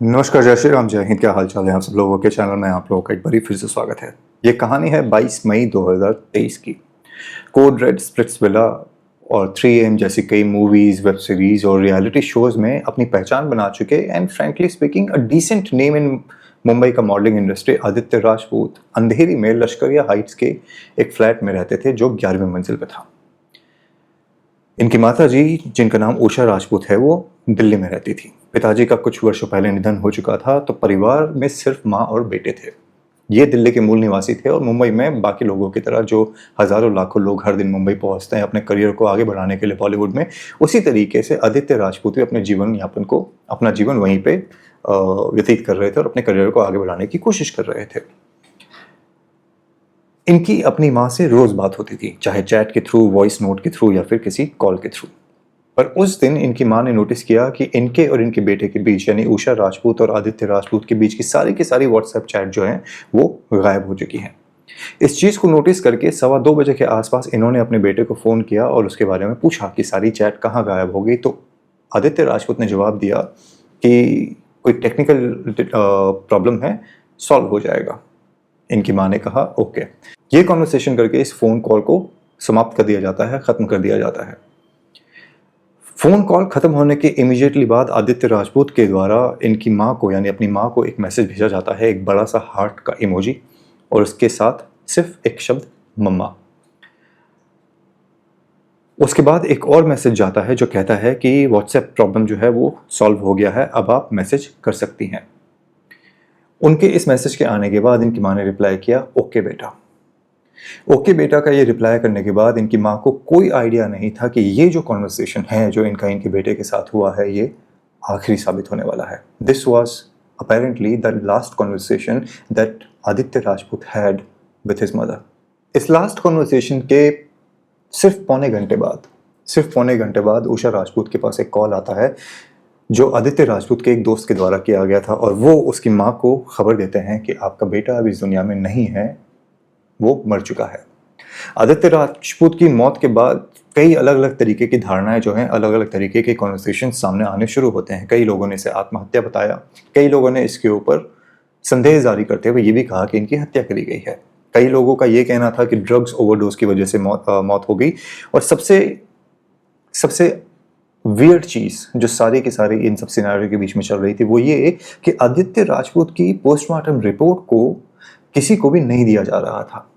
नमस्कार, जय श्री राम, जय हिंद। क्या हाल चाल है आप सब लोगों के। चैनल में आप लोगों का एक बार फिर से स्वागत है। ये कहानी है 22 मई 2023 की। कोड रेड, स्प्लिट्सविला और 3 AM जैसी कई मूवीज, वेब सीरीज और रियलिटी शोज में अपनी पहचान बना चुके and frankly speaking a decent name in Mumbai का मॉडलिंग इंडस्ट्री आदित्य राजपूत अंधेरी में लश्करिया हाइट्स के एक फ्लैट में रहते थे जो 11वीं मंजिल पे था। इनकी माता जी, जिनका नाम उषा राजपूत है, वो दिल्ली में रहती थी। पिताजी का कुछ वर्षों पहले निधन हो चुका था, तो परिवार में सिर्फ माँ और बेटे थे। ये दिल्ली के मूल निवासी थे और मुंबई में बाकी लोगों की तरह जो हजारों लाखों लोग हर दिन मुंबई पहुंचते हैं अपने करियर को आगे बढ़ाने के लिए बॉलीवुड में, उसी तरीके से आदित्य राजपूत भी अपना जीवन वहीं पे व्यतीत कर रहे थे और अपने करियर को आगे बढ़ाने की कोशिश कर रहे थे। इनकी अपनी माँ से रोज बात होती थी, चाहे चैट के थ्रू, वॉइस नोट के थ्रू या फिर किसी कॉल के थ्रू। पर उस दिन इनकी माँ ने नोटिस किया कि इनके और इनके बेटे के बीच, यानी उषा राजपूत और आदित्य राजपूत के बीच की सारी व्हाट्सएप चैट जो है वो गायब हो चुकी हैं। इस चीज को नोटिस करके 2:15 के आसपास इन्होंने अपने बेटे को फोन किया और उसके बारे में पूछा कि सारी चैट कहाँ गायब हो गई। तो आदित्य राजपूत ने जवाब दिया कि कोई टेक्निकल प्रॉब्लम है, सॉल्व हो जाएगा। इनकी माँ ने कहा ओके। ये कॉन्वर्सेशन करके इस फोन कॉल को समाप्त कर दिया जाता है, खत्म कर दिया जाता है। फोन कॉल खत्म होने के इमीडिएटली बाद आदित्य राजपूत के द्वारा इनकी माँ को, यानी अपनी माँ को, एक मैसेज भेजा जाता है, एक बड़ा सा हार्ट का इमोजी और उसके साथ सिर्फ एक शब्द मम्मा। उसके बाद एक और मैसेज जाता है जो कहता है कि व्हाट्सएप प्रॉब्लम जो है वो सॉल्व हो गया है, अब आप मैसेज कर सकती हैं। उनके इस मैसेज के आने के बाद इनकी माँ ने रिप्लाई किया ओके बेटा। ओके बेटा का ये रिप्लाई करने के बाद इनकी माँ को कोई आइडिया नहीं था कि ये जो कॉन्वर्सेशन है जो इनके बेटे के साथ हुआ है, ये आखिरी साबित होने वाला है। This was apparently the last conversation that Aditya Rajput had with his mother. इस लास्ट कॉन्वर्सेशन के सिर्फ पौने घंटे बाद उषा राजपूत के पास एक कॉल आता है जो आदित्य राजपूत के एक दोस्त के द्वारा किया गया था, और वो उसकी माँ को खबर देते हैं कि आपका बेटा अब इस दुनिया में नहीं है, वो मर चुका है। आदित्य राजपूत की मौत के बाद कई अलग अलग तरीके की धारणाएं जो हैं, अलग अलग तरीके के कॉन्वर्सेशन सामने आने शुरू होते हैं। कई लोगों ने इसे आत्महत्या बताया, कई लोगों ने इसके ऊपर संदेह जारी करते हुए ये भी कहा कि इनकी हत्या करी गई है। कई लोगों का ये कहना था कि ड्रग्स ओवरडोज की वजह से मौत हो गई। और सबसे वियर्ड चीज जो सारी की सारी इन सब सिनेरियो के बीच में चल रही थी वो ये कि आदित्य राजपूत की पोस्टमार्टम रिपोर्ट को किसी को भी नहीं दिया जा रहा था,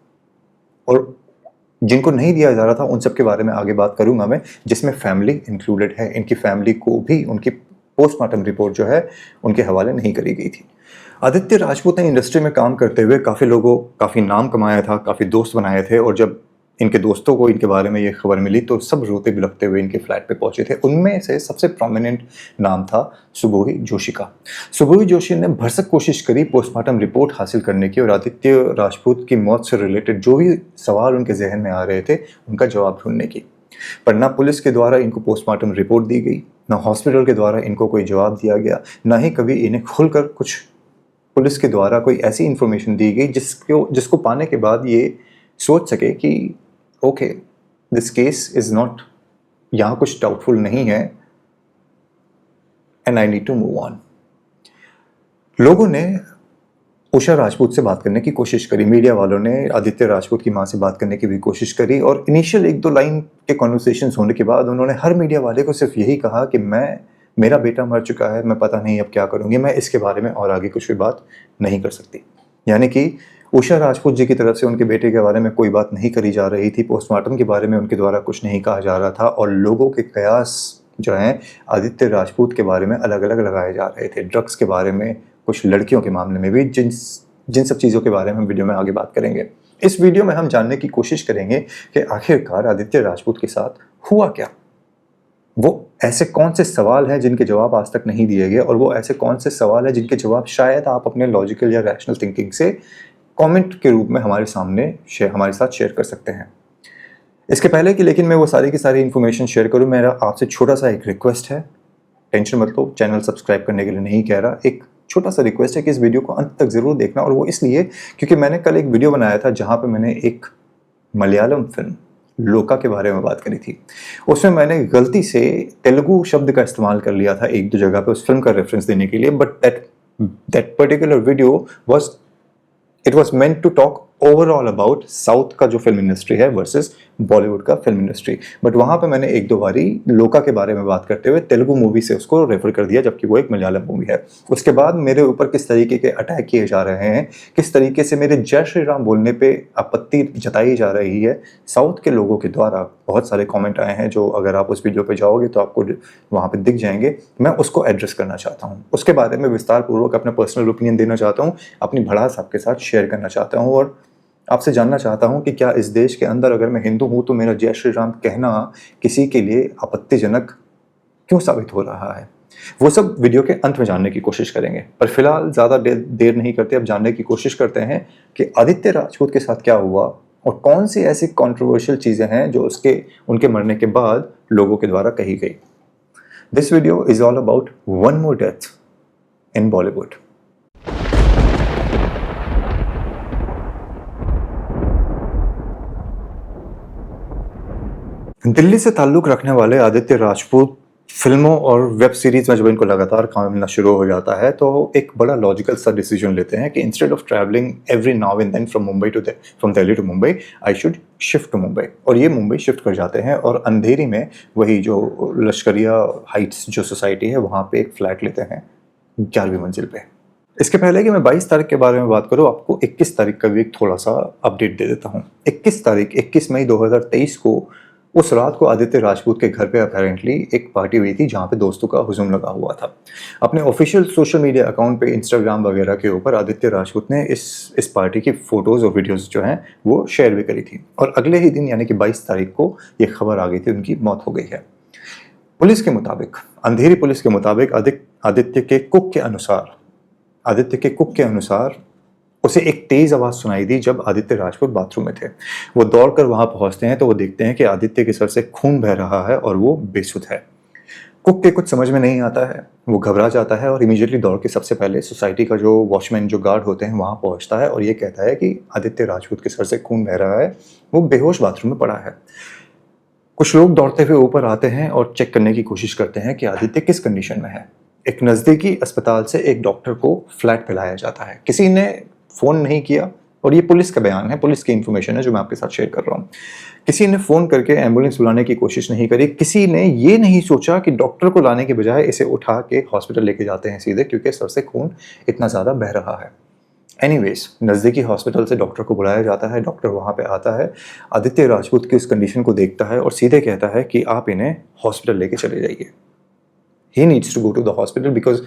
और जिनको नहीं दिया जा रहा था उन सब के बारे में आगे बात करूंगा मैं, जिसमें फैमिली इंक्लूडेड है। इनकी फैमिली को भी उनकी पोस्टमार्टम रिपोर्ट जो है उनके हवाले नहीं करी गई थी। आदित्य राजपूत ने इंडस्ट्री में काम करते हुए काफ़ी नाम कमाया था, काफ़ी दोस्त बनाए थे, और जब इनके दोस्तों को इनके बारे में ये खबर मिली तो सब रोते बिलखते हुए इनके फ्लैट पे पहुंचे थे। उनमें से सबसे प्रोमिनेंट नाम था सुबोही जोशी का। सुबोही जोशी ने भरसक कोशिश करी पोस्टमार्टम रिपोर्ट हासिल करने की और आदित्य राजपूत की मौत से रिलेटेड जो भी सवाल उनके जहन में आ रहे थे उनका जवाब ढूंढने की। पर ना पुलिस के द्वारा इनको पोस्टमार्टम रिपोर्ट दी गई, ना हॉस्पिटल के द्वारा इनको कोई जवाब दिया गया, ना ही कभी इन्हें खुलकर कुछ पुलिस के द्वारा कोई ऐसी इंफॉर्मेशन दी गई जिसको पाने के बाद ये सोच सके कि okay, this case is not, यहाँ कुछ डाउटफुल नहीं है and I need to move on. लोगों ने उषा राजपूत से बात करने की कोशिश करी, मीडिया वालों ने आदित्य राजपूत की माँ से बात करने की भी कोशिश करी, और इनिशियल 1-2 लाइन के कॉन्वर्सेशंस होने के बाद उन्होंने हर मीडिया वाले को सिर्फ यही कहा कि मेरा बेटा मर चुका है, मैं पता नहीं अब क्या करूँगी, मैं इसके बारे में और आगे कुछ भी बात नहीं कर सकती। यानी कि उषा राजपूत जी की तरफ से उनके बेटे के बारे में कोई बात नहीं करी जा रही थी, पोस्टमार्टम के बारे में उनके द्वारा कुछ नहीं कहा जा रहा था, और लोगों के कयास जो हैं आदित्य राजपूत के बारे में अलग अलग लगाए जा रहे थे। ड्रग्स के बारे में, कुछ लड़कियों के मामले में भी, जिन सब चीज़ों के बारे में हम वीडियो में आगे बात करेंगे। इस वीडियो में हम जानने की कोशिश करेंगे कि आखिरकार आदित्य राजपूत के साथ हुआ क्या। वो ऐसे कौन से सवाल हैं जिनके जवाब आज तक नहीं दिए गए, और वो ऐसे कौन से सवाल हैं जिनके जवाब शायद आप अपने लॉजिकल या रैशनल थिंकिंग से कमेंट के रूप में हमारे साथ शेयर कर सकते हैं। इसके पहले कि लेकिन मैं वो सारी की सारी इन्फॉर्मेशन शेयर करूं, मेरा आपसे छोटा सा एक रिक्वेस्ट है। टेंशन मत लो, चैनल सब्सक्राइब करने के लिए नहीं कह रहा, एक छोटा सा रिक्वेस्ट है कि इस वीडियो को अंत तक जरूर देखना। और वो इसलिए क्योंकि मैंने कल एक वीडियो बनाया था जहां पे मैंने एक मलयालम फिल्म लोका के बारे में बात करी थी। उसमें मैंने गलती से तेलुगु शब्द का इस्तेमाल कर लिया था 1-2 जगह पे उस फिल्म का रेफरेंस देने के लिए, but that that particular video was meant to talk overall about south का जो फिल्म इंडस्ट्री है वर्सेस बॉलीवुड का फिल्म इंडस्ट्री। बट वहाँ पे मैंने एक दो बारी लोका के बारे में बात करते हुए तेलुगु मूवी से उसको रेफर कर दिया, जबकि वो एक मलयालम मूवी है। उसके बाद मेरे ऊपर किस तरीके के अटैक किए जा रहे हैं, किस तरीके से मेरे जय श्री राम बोलने पे आपत्ति जताई जा रही है साउथ के लोगों के द्वारा। बहुत सारे कॉमेंट आए हैं जो अगर आप उस वीडियो पर जाओगे तो आपको वहाँ पर दिख जाएंगे। मैं उसको एड्रेस करना चाहता हूँ, उसके बारे में विस्तार पूर्वक अपना पर्सनल ओपिनियन देना चाहता हूँ, अपनी भड़ास आपके साथ शेयर करना चाहता हूँ और आपसे जानना चाहता हूं कि क्या इस देश के अंदर अगर मैं हिंदू हूं तो मेरा जय श्री राम कहना किसी के लिए आपत्तिजनक क्यों साबित हो रहा है। वो सब वीडियो के अंत में जानने की कोशिश करेंगे, पर फिलहाल ज़्यादा देर नहीं करते, अब जानने की कोशिश करते हैं कि आदित्य राजपूत के साथ क्या हुआ और कौन सी ऐसी कॉन्ट्रोवर्शियल चीज़ें हैं जो उनके मरने के बाद लोगों के द्वारा कही गई। This video is all about one more death in Bollywood. Delhi से ताल्लुक़ रखने वाले आदित्य राजपूत फिल्मों और वेब सीरीज़ में जब इनको लगातार काम मिलना शुरू हो जाता है तो एक बड़ा लॉजिकल सा डिसीजन लेते हैं कि instead of travelling every now and then from Delhi to Mumbai, I should shift to Mumbai. और ये मुंबई शिफ्ट कर जाते हैं और अंधेरी में वही जो लश्करिया हाइट्स जो सोसाइटी है वहाँ पे एक फ्लैट लेते हैं 11वीं मंजिल पे। इसके पहले कि मैं 22 तारीख के बारे में बात करूँ, आपको 21 तारीख का भी एक थोड़ा सा अपडेट दे देता हूँ। 21 मई 2023 को उस रात को आदित्य राजपूत के घर पे अपेरेंटली एक पार्टी हुई थी जहाँ पे दोस्तों का हुजूम लगा हुआ था। अपने ऑफिशियल सोशल मीडिया अकाउंट पे इंस्टाग्राम वगैरह के ऊपर आदित्य राजपूत ने इस पार्टी की फ़ोटोज़ और वीडियोज़ जो हैं वो शेयर भी करी थी और अगले ही दिन यानी कि 22 तारीख को ये खबर आ गई थी उनकी मौत हो गई है। पुलिस के मुताबिक, अंधेरी पुलिस के मुताबिक आदित्य के कुक के अनुसार उसे एक तेज आवाज सुनाई दी जब आदित्य राजपूत बाथरूम में थे। वो दौड़कर वहां पहुंचते हैं तो वो देखते हैं कि आदित्य के सर से खून बह रहा है और वो बेसुध है। कुक के कुछ समझ में नहीं आता है, वो घबरा जाता है और इमीडिएटली दौड़ के सबसे पहले सोसाइटी का जो वॉचमैन जो गार्ड होते हैं वहां पहुंचता है और ये कहता है कि आदित्य राजपूत के सर से खून बह रहा है, वो बेहोश बाथरूम में पड़ा है। कुछ लोग दौड़ते हुए ऊपर आते हैं और चेक करने की कोशिश करते हैं कि आदित्य किस कंडीशन में है। एक नज़दीकी अस्पताल से एक डॉक्टर को फ्लैट पे लाया जाता है। किसी ने फ़ोन नहीं किया और ये पुलिस का बयान है, पुलिस की इन्फॉर्मेशन है जो मैं आपके साथ शेयर कर रहा हूँ। किसी ने फ़ोन करके एम्बुलेंस बुलाने की कोशिश नहीं करी, किसी ने ये नहीं सोचा कि डॉक्टर को लाने के बजाय इसे उठा के हॉस्पिटल लेके जाते हैं सीधे, क्योंकि सर से खून इतना ज़्यादा बह रहा है। एनीवेज, नज़दीकी हॉस्पिटल से डॉक्टर को बुलाया जाता है। डॉक्टर वहाँ पे आता है, आदित्य राजपूत की इस कंडीशन को देखता है और सीधे कहता है कि आप इन्हें हॉस्पिटल लेके चले जाइए। He needs to go to the hospital because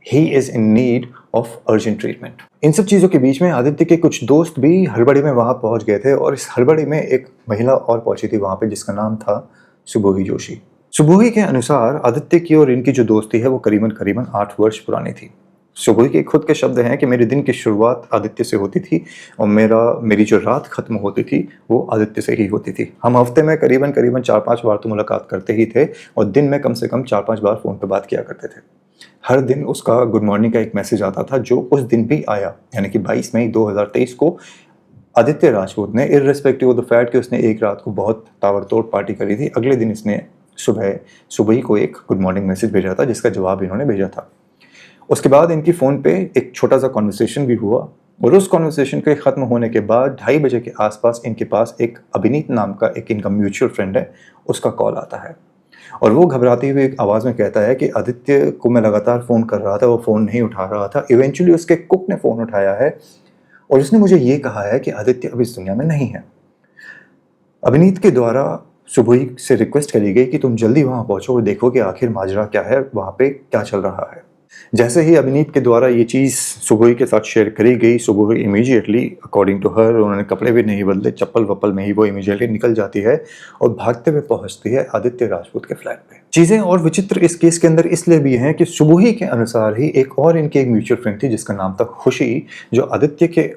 he is in need of urgent treatment. इन सब चीज़ों के बीच में आदित्य के कुछ दोस्त भी हड़बड़ी में वहाँ पहुँच गए थे और इस हड़बड़ी में एक महिला और पहुँची थी वहाँ पे जिसका नाम था सुबोही जोशी। सुबोही के अनुसार आदित्य की और इनकी जो दोस्ती है वो करीबन 8 वर्ष पुरानी थी। सुबोही के खुद के शब्द हैं कि मेरे दिन की शुरुआत आदित्य से होती थी और मेरी जो रात खत्म होती थी वो आदित्य से ही होती थी। हम हफ्ते में करीबन 4-5 बार तो मुलाकात करते ही थे और दिन में कम से कम 4-5 बार फ़ोन पर बात किया करते थे। हर दिन उसका गुड मॉर्निंग का एक मैसेज आता था जो उस दिन भी आया, यानी कि 22 मई 2023 को आदित्य राजपूत ने इररिस्पेक्टिव ऑफ द फैक्ट कि उसने एक रात को बहुत ताबड़तोड़ पार्टी करी थी, अगले दिन इसने सुबह ही को एक गुड मॉर्निंग मैसेज भेजा था जिसका जवाब इन्होंने भेजा था। उसके बाद इनकी फ़ोन पे एक छोटा सा कॉन्वर्सेशन भी हुआ और उस कॉन्वर्सेशन के ख़त्म होने के बाद 2:30 बजे के आसपास इनके पास एक अभिनीत नाम का एक इनका म्यूचुअल फ्रेंड है, उसका कॉल आता है और वो घबराती हुई एक आवाज़ में कहता है कि आदित्य को मैं लगातार फ़ोन कर रहा था, वो फ़ोन नहीं उठा रहा था। इवेंचुअली उसके कुक ने फ़ोन उठाया है और उसने मुझे ये कहा है कि आदित्य अब इस दुनिया में नहीं है। अभिनीत के द्वारा सुबोही से रिक्वेस्ट करी गई कि तुम जल्दी वहाँ पहुँचो और देखो कि आखिर माजरा क्या है, वहाँ पे क्या चल रहा है। जैसे ही अभिनीत के द्वारा ये चीज़ सुबोही के साथ शेयर करी गई, सुबोही इमीडिएटली अकॉर्डिंग टू हर, उन्होंने कपड़े भी नहीं बदले, चप्पल वप्पल में ही वो इमीडिएटली निकल जाती है और भागते हुए पहुंचती है आदित्य राजपूत के फ्लैट पे। चीज़ें और विचित्र इस केस के अंदर इसलिए भी हैं कि सुबोही के अनुसार ही एक और इनकी एक म्यूचुअल फ्रेंड थी जिसका नाम था खुशी, जो आदित्य के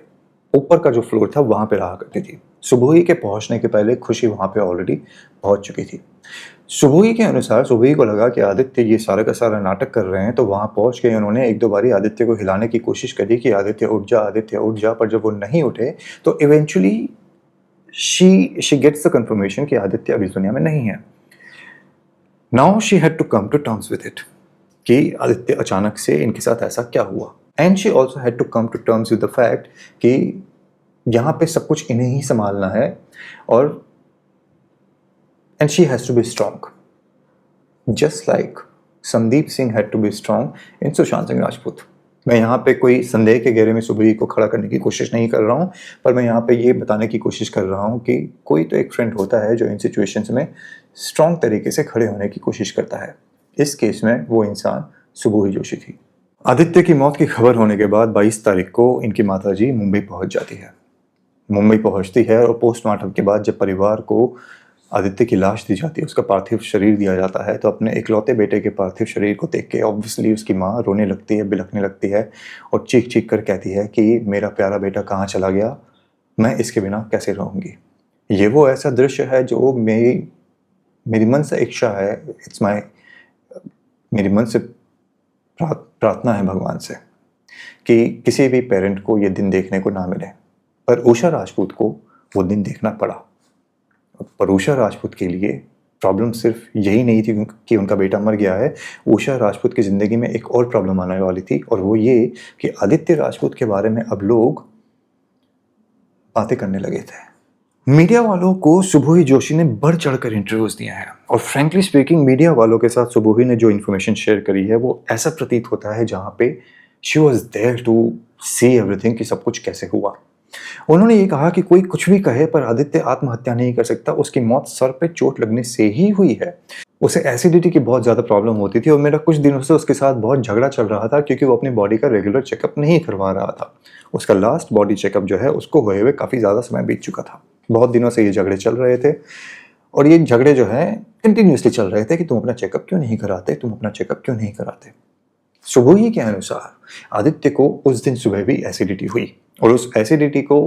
ऊपर का जो फ्लोर था वहाँ पे रहा करती थी। सुबोही के पहुँचने के पहले खुशी वहाँ पे ऑलरेडी पहुँच चुकी थी। सुबोही के अनुसार सुबोही को लगा कि आदित्य ये सारा का सारा नाटक कर रहे हैं, तो वहाँ पहुँच के उन्होंने एक दो बारी आदित्य को हिलाने की कोशिश करी कि आदित्य उठ जा, पर जब वो नहीं उठे तो eventually she gets the confirmation कि आदित्य अब इस दुनिया में नहीं है। Now she had to come to terms with it कि आदित्य अचानक से इनके साथ ऐसा क्या हुआ। And she also had to come to terms with the fact कि यहाँ पे सब कुछ इन्हें ही संभालना है, और and she has to be strong just like Sandeep Singh had to be strong in Sushant Singh Rajput. मैं यहाँ पे कोई संदेह के घेरे में सुबह को खड़ा करने की कोशिश नहीं कर रहा हूँ, पर मैं यहाँ पे ये बताने की कोशिश कर रहा हूँ कि कोई तो एक फ्रेंड होता है जो इन सिचुएशंस में स्ट्रांग तरीके से खड़े होने की कोशिश करता है। इस केस में वो इंसान सुबोही जोशी थी। आदित्य की मौत की खबर होने के बाद 22 तारीख को इनकी माताजी मुंबई पहुंच जाती है। मुंबई पहुंचती है और पोस्टमार्टम के बाद जब परिवार को आदित्य की लाश दी जाती है, उसका पार्थिव शरीर दिया जाता है, तो अपने इकलौते बेटे के पार्थिव शरीर को देख के ऑब्वियसली उसकी माँ रोने लगती है, बिलखने लगती है और चीख चीख कर कहती है कि मेरा प्यारा बेटा कहाँ चला गया, मैं इसके बिना कैसे रहूँगी। ये वो ऐसा दृश्य है जो मेरी मन से इच्छा है, मेरी मन से प्रार्थना है भगवान से कि किसी भी पेरेंट को ये दिन देखने को ना मिले, पर उषा राजपूत को वो दिन देखना पड़ा। पर उषा राजपूत के लिए प्रॉब्लम सिर्फ यही नहीं थी कि उनका बेटा मर गया है। उषा राजपूत की ज़िंदगी में एक और प्रॉब्लम आने वाली थी, और वो ये कि आदित्य राजपूत के बारे में अब लोग बातें करने लगे थे। मीडिया वालों को सुबोही जोशी ने बढ़ चढ़कर इंटरव्यूज़ दिए हैं, और फ्रेंकली स्पीकिंग मीडिया वालों के साथ सुबोही ने जो इन्फॉर्मेशन शेयर करी है वो ऐसा प्रतीत होता है जहाँ पे she was there to see everything कि सब कुछ कैसे हुआ। उन्होंने ये कहा कि कोई कुछ भी कहे पर आदित्य आत्महत्या नहीं कर सकता, उसकी मौत सर पे चोट लगने से ही हुई है। उसे एसिडिटी की बहुत ज़्यादा प्रॉब्लम होती थी और मेरा कुछ दिनों से उसके साथ बहुत झगड़ा चल रहा था क्योंकि वो अपनी बॉडी का रेगुलर चेकअप नहीं करवा रहा था। उसका लास्ट बॉडी चेकअप जो है उसको हुए हुए काफ़ी ज़्यादा समय बीत चुका था। बहुत दिनों से ये झगड़े चल रहे थे, और ये झगड़े जो है कंटिन्यूसली चल रहे थे कि तुम अपना चेकअप क्यों नहीं कराते, तुम अपना चेकअप क्यों नहीं कराते। सुबोही के अनुसार आदित्य को उस दिन सुबह भी एसिडिटी हुई, और उस एसिडिटी को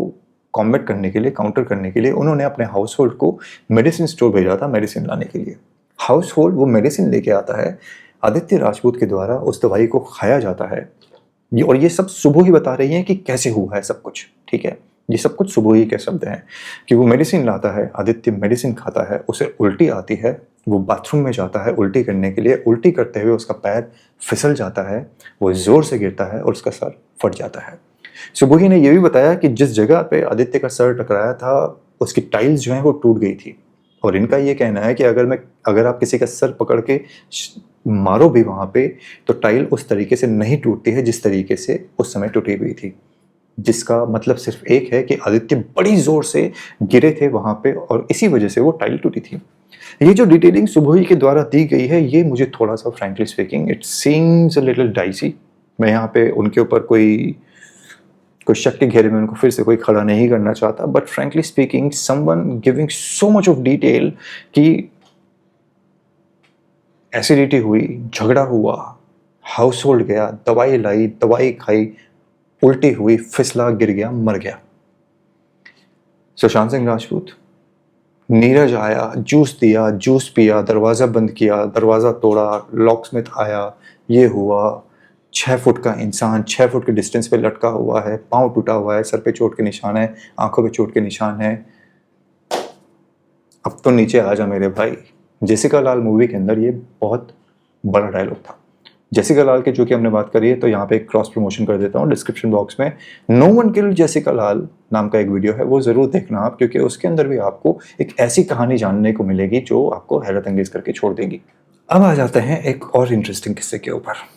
कॉम्बैट करने के लिए, काउंटर करने के लिए उन्होंने अपने हाउस होल्ड को मेडिसिन स्टोर भेजा था मेडिसिन लाने के लिए। हाउस होल्ड वो मेडिसिन लेके आता है, आदित्य राजपूत के द्वारा उस दवाई को खाया जाता है। और ये सब सुबोही बता रही हैं कि कैसे हुआ है सब कुछ, ठीक है। ये सब कुछ सुबोही के शब्द हैं कि वो मेडिसिन लाता है, आदित्य मेडिसिन खाता है, उसे उल्टी आती है, वो बाथरूम में जाता है उल्टी करने के लिए, उल्टी करते हुए उसका पैर फिसल जाता है, वो जोर से गिरता है और उसका सर फट जाता है। सुबोही ने यह भी बताया कि जिस जगह पे आदित्य का सर टकराया था उसकी टाइल्स जो है वो टूट गई थी, और इनका ये कहना है कि अगर आप किसी का सर पकड़ के मारो भी वहाँ पे तो टाइल उस तरीके से नहीं टूटती है जिस तरीके से उस समय टूटी हुई थी, जिसका मतलब सिर्फ एक है कि आदित्य बड़ी जोर से गिरे थे वहाँ पे और इसी वजह से वो टाइल टूटी थी। ये जो डिटेलिंग सुबोही के द्वारा दी गई है ये मुझे थोड़ा सा frankly speaking it seems a little dicey. मैं यहाँ पे उनके ऊपर कोई शक के घेरे में उनको फिर से कोई खड़ा नहीं करना चाहता, but frankly speaking someone giving so much of detail कि एसिडिटी हुई, झगड़ा हुआ, हाउस होल्ड गया, दवाई लाई, दवाई खाई, उल्टी हुई, फिसला, गिर गया, मर गया। सुशांत सिंह राजपूत, नीरज आया, जूस दिया, जूस पिया, दरवाज़ा बंद किया, दरवाज़ा तोड़ा, लॉकस्मिथ आया, ये हुआ, 6 फुट का इंसान 6 फुट के डिस्टेंस पे लटका हुआ है, पाँव टूटा हुआ है, सर पे चोट के निशान है, आंखों पे चोट के निशान है। अब तो नीचे आ जा मेरे भाई। जेसिका लाल मूवी के अंदर ये बहुत बड़ा डायलॉग था। जेसिका लाल की जो कि हमने बात करी है तो यहाँ पे एक क्रॉस प्रमोशन कर देता हूँ डिस्क्रिप्शन बॉक्स में, नो वन किल्ड जेसिका लाल नाम का एक वीडियो है, वो ज़रूर देखना आप, क्योंकि उसके अंदर भी आपको एक ऐसी कहानी जानने को मिलेगी जो आपको हैरत अंगेज करके छोड़ देगी। अब आ जाते हैं एक और इंटरेस्टिंग किस्से के ऊपर।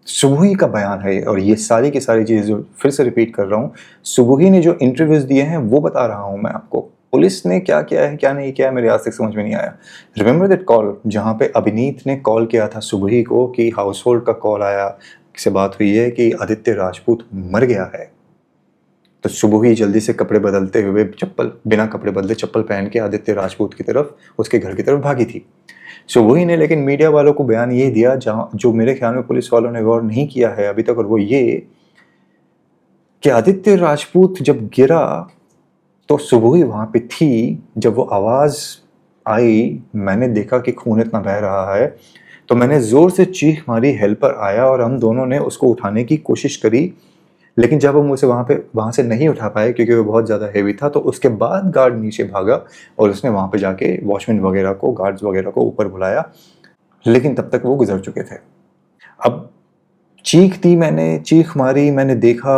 सुबोही का बयान है और ये सारी की सारी चीज़ जो फिर से रिपीट कर रहा हूँ, सुबोही ने जो इंटरव्यूज़ दिए हैं वो बता रहा हूँ मैं आपको। पुलिस ने क्या किया है क्या नहीं किया है मेरे आज तक समझ में नहीं आया। रिमेंबर दैट कॉल जहाँ पे अभिनीत ने कॉल किया था सुबोही को कि हाउस होल्ड का कॉल आया, से बात हुई है कि आदित्य राजपूत मर गया है। तो सुबोही जल्दी से कपड़े बदलते हुए, चप्पल बिना कपड़े बदले चप्पल पहन के आदित्य राजपूत की तरफ, उसके घर की तरफ भागी थी। सुबोही ने लेकिन मीडिया वालों को बयान ये दिया जो मेरे ख्याल में पुलिस वालों ने गौर नहीं किया है अभी तक, और वो ये कि आदित्य राजपूत जब गिरा तो सुबोही वहां पे थी। जब वो आवाज आई, मैंने देखा कि खून इतना बह रहा है तो मैंने जोर से चीख मारी, हेल्पर आया और हम दोनों ने उसको उठाने की कोशिश करी, लेकिन जब हम उसे वहां से नहीं उठा पाए क्योंकि वो बहुत ज़्यादा हेवी था, तो उसके बाद गार्ड नीचे भागा और उसने वहां पे जाके वॉचमैन वगैरह को, गार्ड्स वगैरह को ऊपर बुलाया, लेकिन तब तक वो गुजर चुके थे। अब चीख दी मैंने, चीख मारी, मैंने देखा।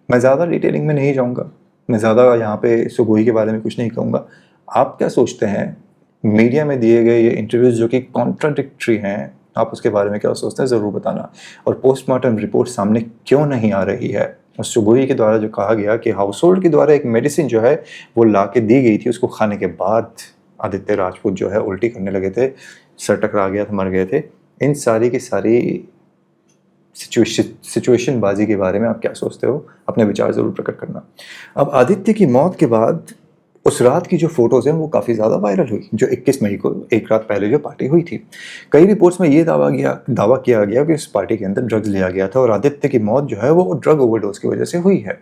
मैं ज़्यादा डिटेलिंग में नहीं जाऊँगा, मैं ज़्यादा यहाँ पे सुगोई के बारे में कुछ नहीं कहूँगा। आप क्या सोचते हैं मीडिया में दिए गए ये इंटरव्यूज़ जो कि कॉन्ट्राडिक्टरी हैं, आप उसके बारे में क्या सोचते हैं ज़रूर बताना। और पोस्टमार्टम रिपोर्ट सामने क्यों नहीं आ रही है? और सुगोई के द्वारा जो कहा गया कि हाउसहोल्ड के द्वारा एक मेडिसिन जो है वो ला के दी गई थी, उसको खाने के बाद आदित्य राजपूत जो है उल्टी करने लगे थे, सर टकरा गया था, मर गए थे। इन सारी की सारी सिचुएशन बाजी के बारे में आप क्या सोचते हो? अपने विचार ज़रूर प्रकट करना। अब आदित्य की मौत के बाद उस रात की जो फोटोज़ हैं वो काफ़ी ज़्यादा वायरल हुई, जो 21 मई को एक रात पहले जो पार्टी हुई थी। कई रिपोर्ट्स में ये दावा किया गया कि इस पार्टी के अंदर ड्रग्स लिया गया था और आदित्य की मौत जो है वो ड्रग ओवरडोज की वजह से हुई है।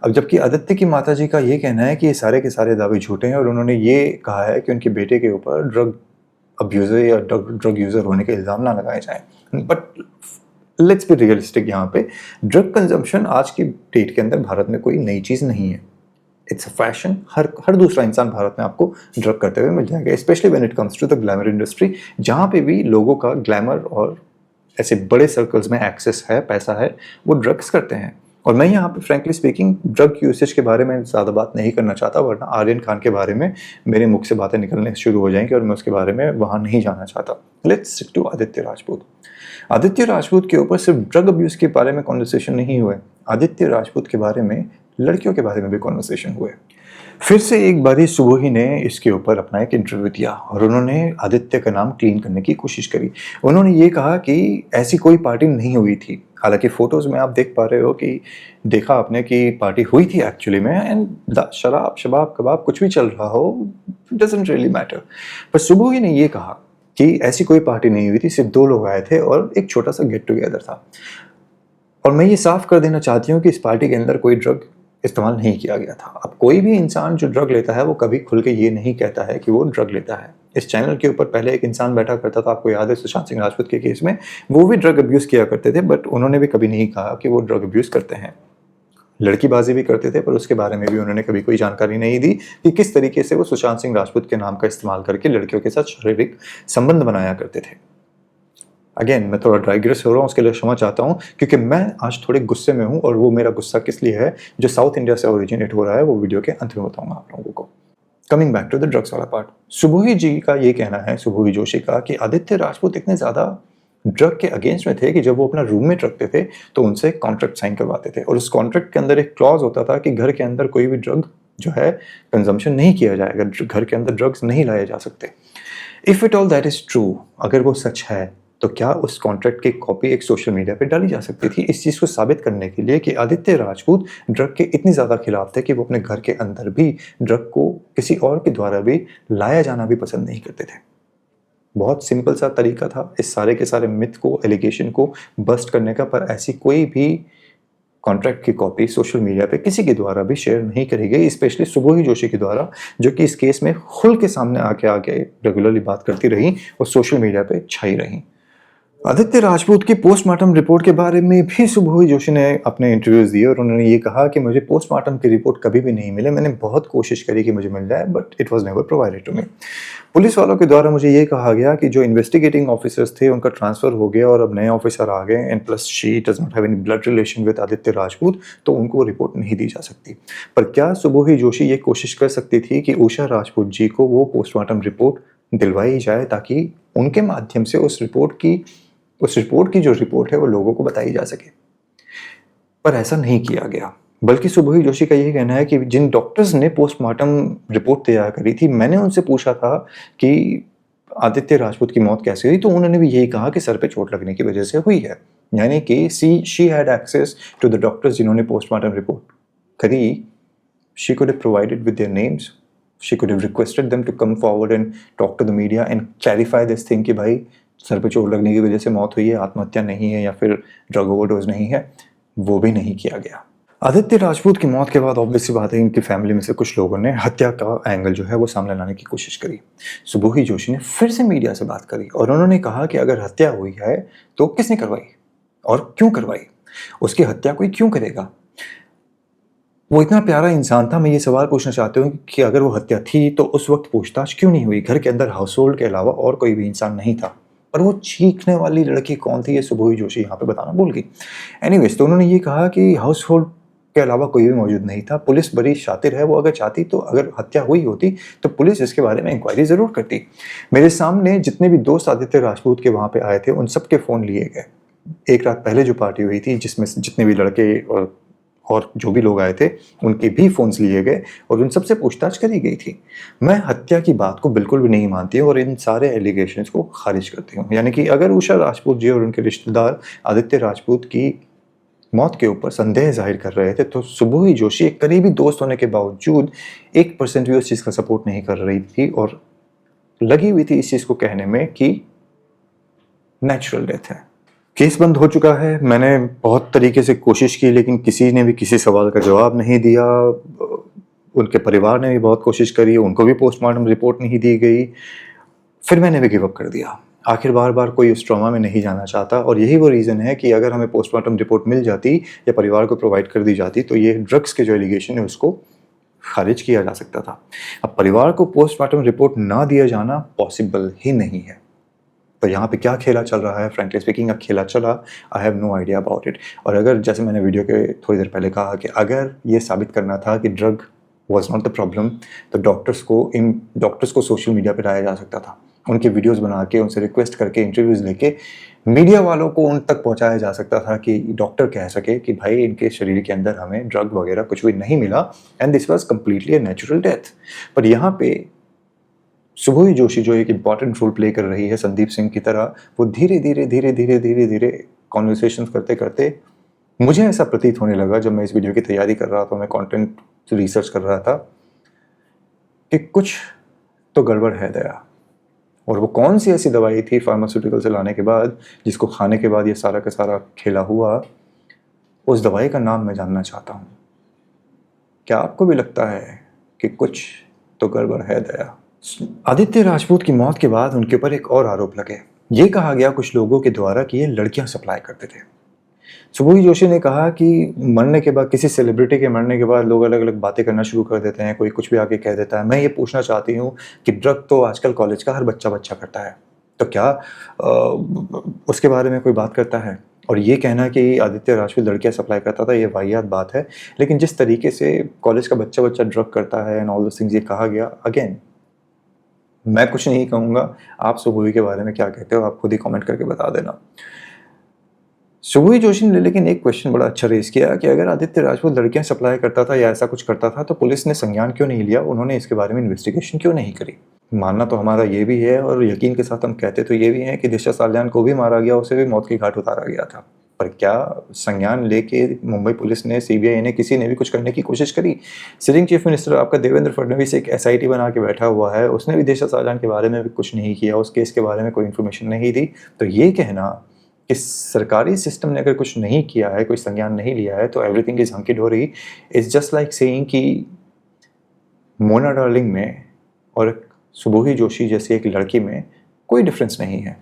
अब जबकि आदित्य की माताजी का ये कहना है कि ये सारे के सारे दावे झूठे हैं और उन्होंने ये कहा है कि उनके बेटे के ऊपर ड्रग अब्यूज़र या ड्रग यूज़र होने के इल्ज़ाम ना लगाए जाएँ। बट लेट्स बी रियलिस्टिक, यहाँ पे ड्रग कंजम्पशन आज की डेट के अंदर भारत में कोई नई चीज़ नहीं है। It's a fashion. हर दूसरा इंसान भारत में आपको ड्रग करते हुए मिल जाएगा, specially when it comes to the glamour industry, जहाँ पे भी लोगों का ग्लैमर और ऐसे बड़े सर्कल्स में एक्सेस है, पैसा है, वो ड्रग्स करते हैं। और मैं यहाँ पे फ्रैंकली स्पीकिंग ड्रग यूसेज के बारे में ज़्यादा बात नहीं करना चाहता, वरना आर्यन खान के बारे में मेरे मुख से बातें निकलने शुरू हो जाएंगी और मैं उसके बारे में वहाँ नहीं जाना चाहता। Let's stick to Aditya Rajput. Aditya Rajput के ऊपर सिर्फ ड्रग अब्यूज़ के बारे में कॉन्वर्सेशन नहीं हुए, आदित्य राजपूत के बारे में लड़कियों के बारे में भी कॉन्वर्सेशन हुए। फिर से एक बारी सुबोही ने इसके ऊपर अपना एक इंटरव्यू दिया और उन्होंने आदित्य का नाम क्लीन करने की कोशिश करी। उन्होंने ये कहा कि ऐसी कोई पार्टी नहीं हुई थी। हालांकि फोटोज में आप देख पा रहे हो कि देखा आपने कि पार्टी हुई थी एक्चुअली में, एंड शराब शबाब कबाब कुछ भी चल रहा हो, डजंट रियली मैटर। पर सुबोही ने ये कहा कि ऐसी कोई पार्टी नहीं हुई थी, सिर्फ 2 लोग आए थे और एक छोटा सा गेट टुगेदर था। और मैं ये साफ कर देना चाहती हूँ कि इस पार्टी के अंदर कोई ड्रग इस्तेमाल नहीं किया गया था। अब कोई भी इंसान जो ड्रग लेता है वो कभी खुल के ये नहीं कहता है कि वो ड्रग लेता है। इस चैनल के ऊपर पहले एक इंसान बैठा करता था, आपको याद है सुशांत सिंह राजपूत के केस में, वो भी ड्रग अब्यूज़ किया करते थे, बट उन्होंने भी कभी नहीं कहा कि वो ड्रग अब्यूज़ करते हैं। लड़कीबाजी भी करते थे, पर उसके बारे में भी उन्होंने कभी कोई जानकारी नहीं दी कि किस तरीके से वो सुशांत सिंह राजपूत के नाम का इस्तेमाल करके लड़कियों के साथ शारीरिक संबंध बनाया करते थे। अगेन मैं थोड़ा डाइग्रेस हो रहा हूँ, उसके लिए क्षमा चाहता हूँ, क्योंकि मैं आज थोड़े गुस्से में हूँ और वो मेरा गुस्सा किस लिए है जो साउथ इंडिया से ओरिजिनेट हो रहा है वो वीडियो के अंत में बताऊंगा आप लोगों को। Coming back to the drugs वाला पार्ट, सुबोही जी का ये कहना है, सुबोही जोशी का, कि आदित्य राजपूत इतने ज़्यादा ड्रग के अगेंस्ट में थे कि जब वो अपना रूममेट रखते थे तो उनसे एक कॉन्ट्रैक्ट साइन करवाते थे और उस कॉन्ट्रैक्ट के अंदर एक क्लॉज होता था कि घर के अंदर कोई भी ड्रग जो है कंजम्पशन नहीं किया जाएगा, घर के अंदर ड्रग्स नहीं लाए जा सकते। If it all that is true, अगर वो सच है, तो क्या उस कॉन्ट्रैक्ट की कॉपी एक सोशल मीडिया पे डाली जा सकती थी इस चीज़ को साबित करने के लिए कि आदित्य राजपूत ड्रग के इतने ज़्यादा खिलाफ थे कि वो अपने घर के अंदर भी ड्रग को किसी और के द्वारा भी लाया जाना भी पसंद नहीं करते थे। बहुत सिंपल सा तरीका था इस सारे के सारे मिथ को, एलिगेशन को बस्ट करने का, पर ऐसी कोई भी कॉन्ट्रैक्ट की कॉपी सोशल मीडिया पे किसी के द्वारा भी शेयर नहीं करी गई, स्पेशली सुबोही जोशी के द्वारा, जो कि इस केस में खुल के सामने आके रेगुलरली बात करती रही और सोशल मीडिया पे छाई रही। आदित्य राजपूत की पोस्टमार्टम रिपोर्ट के बारे में भी सुबोही जोशी ने अपने इंटरव्यूज दिए और उन्होंने ये कहा कि मुझे पोस्टमार्टम की रिपोर्ट कभी भी नहीं मिले, मैंने बहुत कोशिश करी कि मुझे मिल जाए, but it was never provided to me. Police वालों के द्वारा मुझे ये कहा गया कि जो इन्वेस्टिगेटिंग ऑफिसर्स थे उनका ट्रांसफर हो गया और अब नए ऑफिसर आ गए, and plus she does not have any blood relation with Aditya Rajput, तो उनको रिपोर्ट नहीं दी जा सकती। पर क्या सुबोही जोशी ये कोशिश कर सकती थी कि उषा राजपूत जी को वो पोस्टमार्टम रिपोर्ट दिलवाई जाए ताकि उनके माध्यम से उस रिपोर्ट की जो रिपोर्ट है वो लोगों को बताई जा सके? पर ऐसा नहीं किया गया, बल्कि सुबोही जोशी का यही कहना है कि जिन डॉक्टर्स ने पोस्टमार्टम रिपोर्ट तैयार करी थी, मैंने उनसे पूछा था कि आदित्य राजपूत की मौत कैसे हुई, तो उन्होंने भी यही कहा कि सर पे चोट लगने की वजह से हुई है। यानी कि she had access to the doctors जिन्होंने पोस्टमार्टम रिपोर्ट करी। She could have provided with their names, she could have requested them to come forward and talk to the media and clarify this thing कि भाई sir पे चोट लगने की वजह से मौत हुई है, आत्महत्या नहीं है या फिर ड्रग ओवरडोज नहीं है। वो भी नहीं किया गया। आदित्य राजपूत की मौत के बाद ऑब्वियस सी बात है, इनकी फैमिली में से कुछ लोगों ने हत्या का एंगल जो है वो सामने लाने की कोशिश करी। सुबोही जोशी ने फिर से मीडिया से बात करी और उन्होंने कहा कि अगर हत्या हुई है तो किसने करवाई और क्यों करवाई, उसकी हत्या कोई क्यों करेगा? वो इतना प्यारा इंसान था। मैं ये सवाल पूछना चाहती हूँ कि अगर वो हत्या थी तो उस वक्त पूछताछ क्यों नहीं हुई? घर के अंदर हाउस होल्ड के अलावा और कोई भी इंसान नहीं था। पर वो चीखने वाली लड़की कौन थी ये सुबोही जोशी यहाँ पे बताना भूल गई। एनीवेज, तो उन्होंने ये कहा कि हाउस होल्ड के अलावा कोई भी मौजूद नहीं था। पुलिस बड़ी शातिर है, वो अगर चाहती तो अगर हत्या हुई होती तो पुलिस इसके बारे में इंक्वायरी ज़रूर करती। मेरे सामने जितने भी दोस्त आदित्य राजपूत के वहाँ पे आए थे उन सब के फ़ोन लिए गए। एक रात पहले जो पार्टी हुई थी जिसमें जितने भी लड़के और जो भी लोग आए थे उनके भी फ़ोन्स लिए गए और उन सबसे पूछताछ करी गई थी। मैं हत्या की बात को बिल्कुल भी नहीं मानती हूँ और इन सारे एलिगेशंस को खारिज करती हूँ। यानी कि अगर उषा राजपूत जी और उनके रिश्तेदार आदित्य राजपूत की मौत के ऊपर संदेह जाहिर कर रहे थे तो सुबोही जोशी एक करीबी दोस्त होने के बावजूद 1% भी उस चीज़ का सपोर्ट नहीं कर रही थी और लगी हुई थी इस चीज़ को कहने में कि नेचुरल डेथ है। केस बंद हो चुका है। मैंने बहुत तरीके से कोशिश की लेकिन किसी ने भी किसी सवाल का जवाब नहीं दिया। उनके परिवार ने भी बहुत कोशिश करी, उनको भी पोस्टमार्टम रिपोर्ट नहीं दी गई। फिर मैंने भी गिव अप कर दिया। आखिर बार बार कोई उस ट्रॉमा में नहीं जाना चाहता और यही वो रीज़न है कि अगर हमें पोस्टमार्टम रिपोर्ट मिल जाती या परिवार को प्रोवाइड कर दी जाती तो ये ड्रग्स के जो एलिगेशन है उसको खारिज किया जा सकता था। अब परिवार को पोस्टमार्टम रिपोर्ट ना दिया जाना पॉसिबल ही नहीं है। तो यहाँ पे क्या खेला चल रहा है, फ्रेंकली स्पीकिंग अब खेला चला, I have no idea about it. और अगर जैसे मैंने वीडियो के थोड़ी देर पहले कहा कि अगर ये साबित करना था कि drug was not the problem तो डॉक्टर्स को सोशल मीडिया पर लाया जा सकता था, उनके वीडियोस बना के उनसे रिक्वेस्ट करके इंटरव्यूज़ लेके मीडिया वालों को उन तक पहुंचाया जा सकता था कि डॉक्टर कह सके कि भाई इनके शरीर के अंदर हमें ड्रग वगैरह कुछ भी नहीं मिला and this was completely a natural death. पर यहाँ पे सुबोही जोशी जो एक इम्पॉर्टेंट रोल प्ले कर रही है संदीप सिंह की तरह, वो धीरे धीरे कॉन्वर्सेशंस करते करते मुझे ऐसा प्रतीत होने लगा जब मैं इस वीडियो की तैयारी कर रहा था, मैं कंटेंट रिसर्च कर रहा था कि कुछ तो गड़बड़ है दया। और वो कौन सी ऐसी दवाई थी फार्मास्यूटिकल से लाने के बाद जिसको खाने के बाद ये सारा का सारा खेला हुआ, उस दवाई का नाम मैं जानना चाहता हूँ। क्या आपको भी लगता है कि कुछ तो गड़बड़ है दया? आदित्य राजपूत की मौत के बाद उनके ऊपर एक और आरोप लगे। ये कहा गया कुछ लोगों के द्वारा कि ये लड़कियां सप्लाई करते थे। सुबोही जोशी ने कहा कि मरने के बाद, किसी सेलिब्रिटी के मरने के बाद लोग अलग अलग बातें करना शुरू कर देते हैं, कोई कुछ भी आके कह देता है। मैं ये पूछना चाहती हूँ कि ड्रग तो आजकल कॉलेज का हर बच्चा करता है, तो क्या उसके बारे में कोई बात करता है? और ये कहना कि आदित्य राजपूत लड़कियां सप्लाई करता था, ये वाहियात बात है। लेकिन जिस तरीके से कॉलेज का बच्चा ड्रग करता है एंड ऑल दोस थिंग्स ये कहा गया, अगेन मैं कुछ नहीं कहूँगा। आप सुबोही के बारे में क्या कहते हो आप खुद ही कमेंट करके बता देना। सुबोही जोशी ने लेकिन एक क्वेश्चन बड़ा अच्छा रेस किया कि अगर आदित्य राजपूत लड़कियां सप्लाई करता था या ऐसा कुछ करता था तो पुलिस ने संज्ञान क्यों नहीं लिया, उन्होंने इसके बारे में इन्वेस्टिगेशन क्यों नहीं करी। मानना तो हमारा ये भी है और यकीन के साथ हम कहते तो ये भी हैं कि दिशा साल्यान को भी मारा गया, उसे भी मौत की घाट उतारा गया था। पर क्या संज्ञान लेके मुंबई पुलिस ने, सीबीआई ने, किसी ने भी कुछ करने की कोशिश करी? सिटिंग चीफ मिनिस्टर आपका देवेंद्र फडणवीस एक एसआईटी बना के बैठा हुआ है, उसने भी दिशा साल्यान के बारे में भी कुछ नहीं किया, उस केस के बारे में कोई इन्फॉर्मेशन नहीं दी। तो ये कहना कि सरकारी सिस्टम ने अगर कुछ नहीं किया है, कोई संज्ञान नहीं लिया है तो एवरीथिंग इज हंकी डोरी, इज जस्ट लाइक सेइंग कि मोना डार्लिंग में और सुबोही जोशी जैसी एक लड़की में कोई डिफरेंस नहीं है।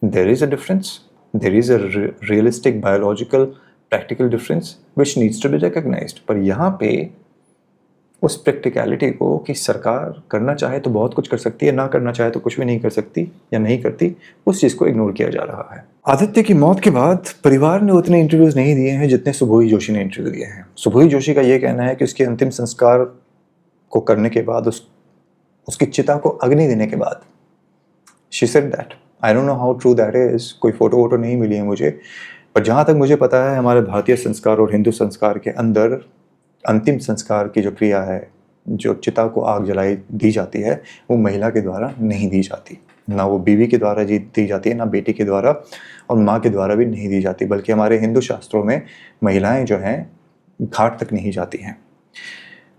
There is a difference, there is a realistic biological practical difference which needs to be recognised. पर यहाँ पे उस प्रैक्टिकलिटी को कि सरकार करना चाहे तो बहुत कुछ कर सकती है, ना करना चाहे तो कुछ भी नहीं कर सकती या नहीं करती, उस चीज़ को इग्नोर किया जा रहा है। आदित्य की मौत के बाद परिवार ने उतने इंटरव्यूज़ नहीं दिए हैं जितने सुबोही जोशी ने इंटरव्यू दिए हैं। सुबोही जोशी का ये कहना है कि उसके अंतिम संस्कार को करने के बाद, उसकी चिता को अग्नि देने के बाद, she said that, I don't know how true that is, कोई फोटो वोटो नहीं मिली है मुझे, पर जहाँ तक मुझे पता है हमारे भारतीय संस्कार और हिंदू संस्कार के अंदर अंतिम संस्कार की जो क्रिया है, जो चिता को आग जलाई दी जाती है, वो महिला के द्वारा नहीं दी जाती। ना वो बीवी के द्वारा दी जाती है, ना बेटी के द्वारा, और माँ के द्वारा भी नहीं दी जाती, बल्कि हमारे हिंदू शास्त्रों में महिलाएं जो हैं घाट तक नहीं जाती हैं।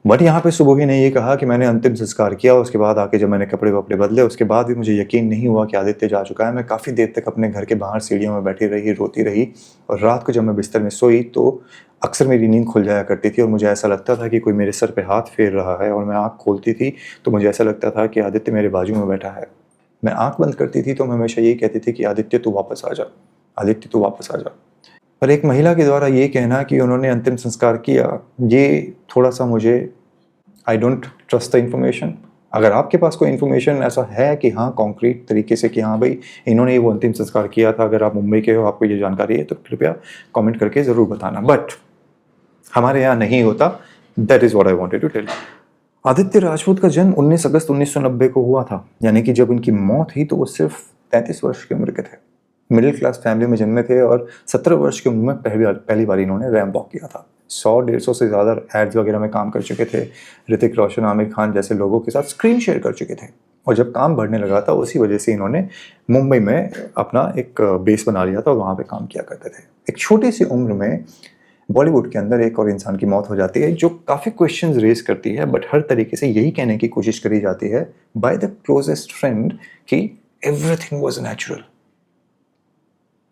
बट यहाँ पे सुबोही ने ये कहा कि मैंने अंतिम संस्कार किया, उसके बाद आके जब मैंने कपड़े वपड़े बदले उसके बाद भी मुझे यकीन नहीं हुआ कि आदित्य जा चुका है। मैं काफ़ी देर तक अपने घर के बाहर सीढ़ियों में बैठी रही, रोती रही, और रात को जब मैं बिस्तर में सोई तो अक्सर मेरी नींद खुल जाया करती थी और मुझे ऐसा लगता था कि कोई मेरे सर पे हाथ फेर रहा है, और मैं आँख खोलती थी तो मुझे ऐसा लगता था कि आदित्य मेरे बाजू में बैठा है। मैं आँख बंद करती थी तो मैं हमेशा यही कहती थी कि आदित्य तू वापस आ जा, आदित्य तू वापस आ जा। पर एक महिला के द्वारा ये कहना कि उन्होंने अंतिम संस्कार किया, ये थोड़ा सा मुझे, I don't trust the information. अगर आपके पास कोई इन्फॉर्मेशन ऐसा है कि हाँ कॉन्क्रीट तरीके से कि हाँ भाई इन्होंने वो अंतिम संस्कार किया था, अगर आप मुंबई के हो, आपको ये जानकारी है, तो कृपया कमेंट करके ज़रूर बताना। बट हमारे यहाँ नहीं होता। That is what I wanted to tell. Aditya Rajput का जन्म 19 अगस्त 1990 को हुआ था, यानी कि जब इनकी मौत हुई तो वो सिर्फ 33 वर्ष की उम्र के थे। मिडिल क्लास फैमिली में जन्मे थे और 17 वर्ष की उम्र में पहली बार इन्होंने रैंप वॉक किया था। 100-150 से ज़्यादा एड्स वगैरह में काम कर चुके थे। ऋतिक रोशन, आमिर खान जैसे लोगों के साथ स्क्रीन शेयर कर चुके थे। और जब काम बढ़ने लगा था उसी वजह से इन्होंने मुंबई में अपना एक बेस बना लिया था और वहाँ पे काम किया करते थे। एक छोटी सी उम्र में बॉलीवुड के अंदर एक और इंसान की मौत हो जाती है जो काफ़ी क्वेश्चंस रेज करती है, बट हर तरीके से यही कहने की कोशिश करी जाती है बाय द क्लोजेस्ट फ्रेंड कि एवरीथिंग वाज नेचुरल।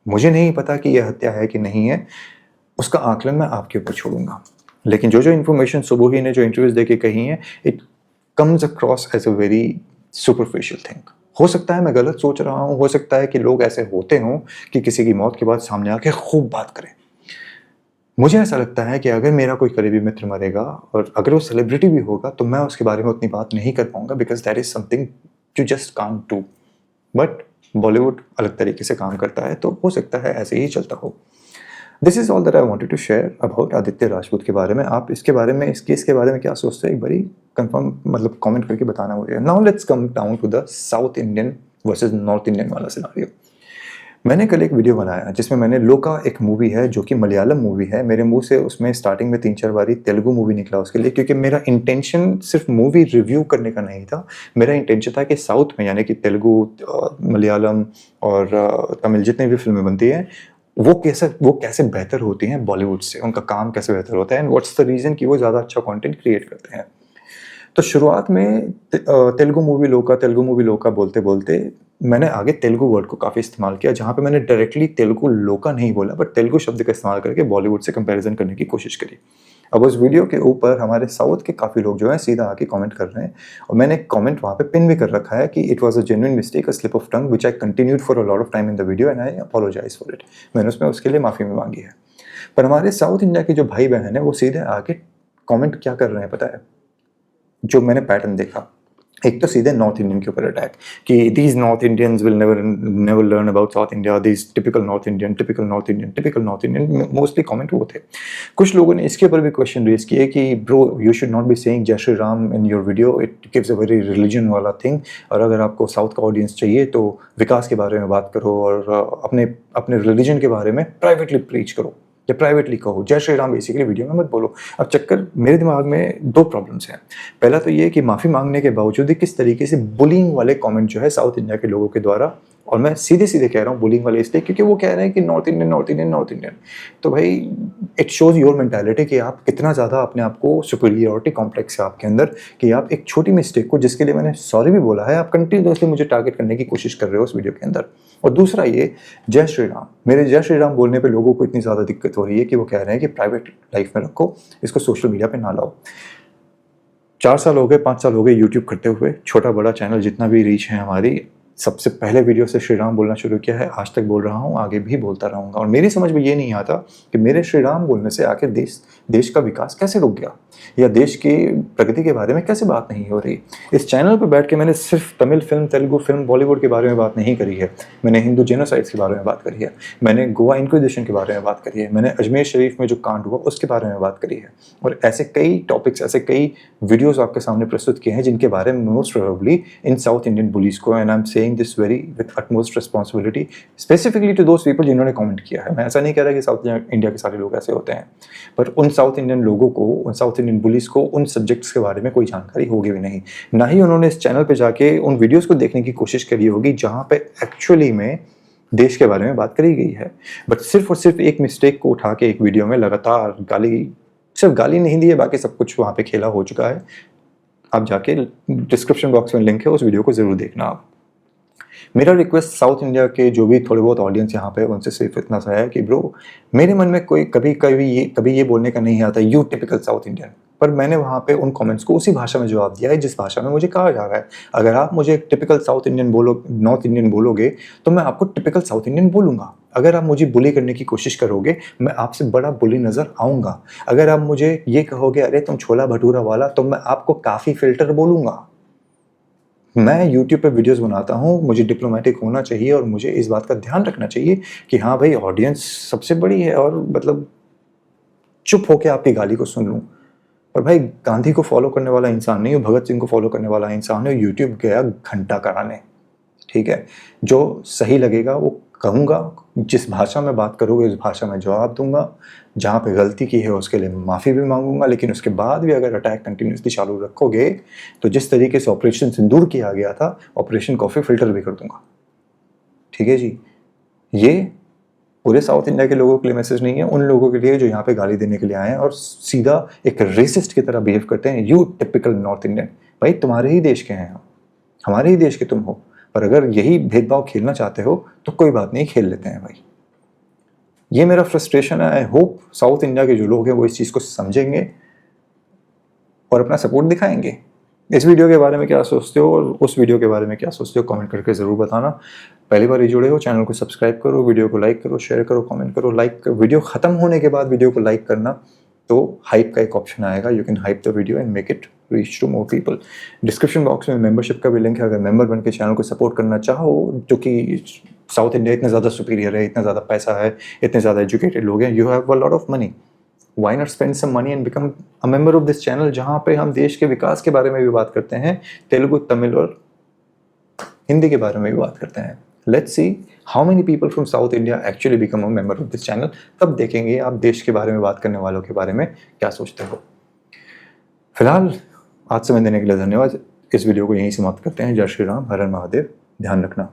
मुझे नहीं पता कि यह हत्या है कि नहीं है, उसका आकलन मैं आपके ऊपर छोड़ूंगा। लेकिन जो इन्फॉर्मेशन सुबोही ने जो इंटरव्यूज देके कही है, it comes across as a very superficial thing. हो सकता है मैं गलत सोच रहा हूँ, हो सकता है कि लोग ऐसे होते हों कि किसी की मौत के बाद सामने आके खूब बात करें। मुझे ऐसा लगता है कि अगर मेरा कोई करीबी मित्र मरेगा और अगर वो सेलिब्रिटी भी होगा तो मैं उसके बारे में उतनी बात नहीं कर पाऊंगा, because that is something you just can't do. But Bollywood अलग तरीके से काम करता है, तो हो सकता है ऐसे ही चलता हो। This is all that I wanted to share about Aditya Rajput के बारे में। आप इसके बारे में, इस केस के बारे में क्या सोचते हैं, एक बारी कंफर्म मतलब कमेंट करके बताना मुझे। Now let's come down to the south Indian versus north Indian वाला सिनारियो। मैंने कल एक वीडियो बनाया जिसमें मैंने लोका, एक मूवी है जो कि मलयालम मूवी है, मेरे मुंह से उसमें स्टार्टिंग में 3-4 बारी तेलुगु मूवी निकला उसके लिए, क्योंकि मेरा इंटेंशन सिर्फ मूवी रिव्यू करने का नहीं था। मेरा इंटेंशन था कि साउथ में, यानी कि तेलुगु, मलयालम और तमिल जितनी भी फिल्में बनती हैं वो कैसे बेहतर होती हैं बॉलीवुड से, उनका काम कैसे बेहतर होता है एंड व्हाट्स द रीज़न कि वो ज़्यादा अच्छा कंटेंट क्रिएट करते हैं। तो शुरुआत में तेलुगु मूवी लोका बोलते बोलते मैंने आगे तेलुगु वर्ड को काफ़ी इस्तेमाल किया, जहाँ पे मैंने डायरेक्टली तेलुगु लोका नहीं बोला, बट तेलुगु शब्द का इस्तेमाल करके बॉलीवुड से कंपैरिजन करने की कोशिश करी। अब उस वीडियो के ऊपर हमारे साउथ के काफ़ी लोग जो हैं सीधा आके कमेंट कर रहे हैं, और मैंने एक कमेंट वहाँ पे पिन भी कर रखा है कि it was a genuine mistake, a slip of tongue which I continued for a lot of time in the video and I apologise for it. मैंने उसमें उसके लिए माफ़ी भी मांगी है। पर हमारे साउथ इंडिया के जो भाई बहन है वो सीधे आके कमेंट क्या कर रहे हैं पता है? जो मैंने पैटर्न देखा, एक तो सीधे नॉर्थ इंडियन के ऊपर अटैक कि these north Indians will never learn about south India, these typical north Indian, typical north Indian, typical north Indian, mostly comment वो थे। कुछ लोगों ने इसके ऊपर भी क्वेश्चन रेज किए कि bro you should not be saying Jai Shri Ram in your video, it gives a very religion वाला थिंग, और अगर आपको साउथ का ऑडियंस चाहिए तो विकास के बारे में बात करो और अपने अपने रिलीजन के बारे में प्राइवेटली प्रीच करो या प्राइवेटली कहो, जय श्री राम बेसिकली वीडियो में मत बोलो। अब चक्कर मेरे दिमाग में दो प्रॉब्लम्स हैं। पहला तो ये कि माफ़ी मांगने के बावजूद किस तरीके से बुलिंग वाले कमेंट जो है साउथ इंडिया के लोगों के द्वारा, और मैं सीधे सीधे कह रहा हूँ बुलिंग वाले इसलिए क्योंकि वो कह रहे हैं कि north Indian north Indian north Indian. तो भाई इट शोज़ योर मेंटालिटी कि आप कितना ज़्यादा अपने आप को सुपीरियरिटी कॉम्प्लेक्स है आपके अंदर, कि आप एक छोटी मिस्टेक को, जिसके लिए मैंने सॉरी भी बोला है, आप कंटिन्यूसली मुझे टारगेट करने की कोशिश कर रहे हो उस वीडियो के अंदर। और दूसरा ये जय श्री राम, मेरे जय श्री राम बोलने पे लोगों को इतनी ज़्यादा दिक्कत हो रही है कि वो कह रहे हैं कि प्राइवेट लाइफ में रखो, इसको सोशल मीडिया पे ना लाओ। 4 साल हो गए, 5 साल हो गए यूट्यूब करते हुए, छोटा बड़ा चैनल जितना भी रीच है हमारी, सबसे पहले वीडियो से श्री राम बोलना शुरू किया है, आज तक बोल रहा हूँ, आगे भी बोलता रहूँगा। और मेरी समझ में ये नहीं आता कि मेरे श्री राम बोलने से आखिर देश का विकास कैसे रुक गया, या देश की प्रगति के बारे में कैसे बात नहीं हो रही। इस चैनल पर बैठ के मैंने सिर्फ तमिल फिल्म, तेलुगु फिल्म, बॉलीवुड के बारे में बात नहीं करी है, मैंने हिंदू जेनोसाइड्स के बारे में बात करी है, मैंने गोवा इंक्विजिशन के बारे में बात करी है, मैंने अजमेर शरीफ में जो कांड हुआ उसके बारे में बात करी है, और ऐसे कई टॉपिक्स, ऐसे कई वीडियोज़ आपके सामने प्रस्तुत किए हैं जिनके बारे में most probably in South Indian bullies को, and I am saying this very with utmost responsibility specifically to those people जिन्होंने कमेंट किया है। मैं ऐसा नहीं कह रहा कि साउथ इंडिया के सारे लोग ऐसे होते हैं, पर उन साउथ इंडियन लोगों को, उन साउथ इंडियन बुलीज को उन सब्जेक्ट्स के बारे में कोई जानकारी होगी भी नहीं, ना ही उन्होंने इस चैनल पे जाके उन वीडियोस को देखने की कोशिश करी होगी जहां पे एक्चुअली में देश के बारे में बात करी गई है। बट सिर्फ और सिर्फ एक मिस्टेक को उठा के एक वीडियो में लगातार गाली, सिर्फ गाली नहीं दी है, बाकी सब कुछ वहाँ पे खेला हो चुका है। आप जाके डिस्क्रिप्शन बॉक्स में लिंक है, उस वीडियो को ज़रूर देखना आप। मेरा रिक्वेस्ट साउथ इंडिया के जो भी थोड़े बहुत ऑडियंस यहाँ पे उनसे सिर्फ इतना सा है कि ब्रो, मेरे मन में कोई कभी ये बोलने का नहीं आता यू टिपिकल साउथ इंडियन, पर मैंने वहाँ पे उन कमेंट्स को उसी भाषा में जवाब दिया है जिस भाषा में मुझे कहा जा रहा है। अगर आप मुझे typical south Indian north Indian बोलोगे तो मैं आपको टिपिकल साउथ इंडियन बोलूँगा। अगर आप मुझे बुली करने की कोशिश करोगे, मैं आपसे बड़ा बुली नज़र आऊँगा। अगर आप मुझे ये कहोगे अरे तुम छोला भटूरा वाला, तो मैं आपको काफ़ी फिल्टर बोलूँगा। मैं यूट्यूब पे वीडियोस बनाता हूँ, मुझे डिप्लोमेटिक होना चाहिए और मुझे इस बात का ध्यान रखना चाहिए कि हाँ भाई, ऑडियंस सबसे बड़ी है और मतलब चुप होके आपकी गाली को सुन लूँ। पर भाई, गांधी को फॉलो करने वाला इंसान नहीं हूँ, भगत सिंह को फॉलो करने वाला इंसान है। यूट्यूब गया घंटा कराने, ठीक है? जो सही लगेगा वो कहूँगा, जिस भाषा में बात करोगे उस भाषा में जवाब दूंगा, जहाँ पे गलती की है उसके लिए माफ़ी भी मांगूंगा। लेकिन उसके बाद भी अगर अटैक कंटिन्यूसली चालू रखोगे तो जिस तरीके से ऑपरेशन सिंदूर किया गया था, ऑपरेशन कॉफ़ी फिल्टर भी कर दूंगा, ठीक है जी? ये पूरे साउथ इंडिया के लोगों के लिए मैसेज नहीं है, उन लोगों के लिए जो यहाँ पे गाली देने के लिए आए हैं और सीधा एक रेसिस्ट की तरह बिहेव करते हैं। You typical north Indian. भाई, तुम्हारे ही देश के हैं हम, हमारे ही देश के तुम हो, पर अगर यही भेदभाव खेलना चाहते हो तो कोई बात नहीं, खेल लेते हैं भाई। ये मेरा फ्रस्ट्रेशन है। आई होप साउथ इंडिया के जो लोग हैं वो इस चीज़ को समझेंगे और अपना सपोर्ट दिखाएंगे। इस वीडियो के बारे में क्या सोचते हो और उस वीडियो के बारे में क्या सोचते हो, कमेंट करके ज़रूर बताना। पहली बार ही जुड़े हो, चैनल को सब्सक्राइब करो, वीडियो को लाइक करो, शेयर करो, कमेंट करो। लाइक, वीडियो ख़त्म होने के बाद वीडियो को लाइक करना, तो हाइप का एक ऑप्शन आएगा, you can hype the video and make it reach to more people. Description box में मेंबरशिप का भी लिंक है, अगर मेंबर बन के चैनल को सपोर्ट करना चाहो, जो कि साउथ इंडिया इतना ज़्यादा सुपीरियर है, इतना ज़्यादा पैसा है, इतने ज़्यादा एजुकेटेड लोग हैं, you have a lot of money, why not spend some money and become a member of this channel, जहाँ पे हम देश के विकास के बारे में भी बात करते हैं, तेलुगु, तमिल और हिंदी के बारे में भी बात करते हैं। Let's see how many people from South India actually become a member of this channel। तब देखेंगे आप देश के बारे में बात करने वालों के बारे में क्या सोचते हो। फिलहाल आज समय देने के लिए धन्यवाद। इस वीडियो को यहीं समाप्त करते हैं। जय श्री राम, हर हर महादेव। ध्यान रखना।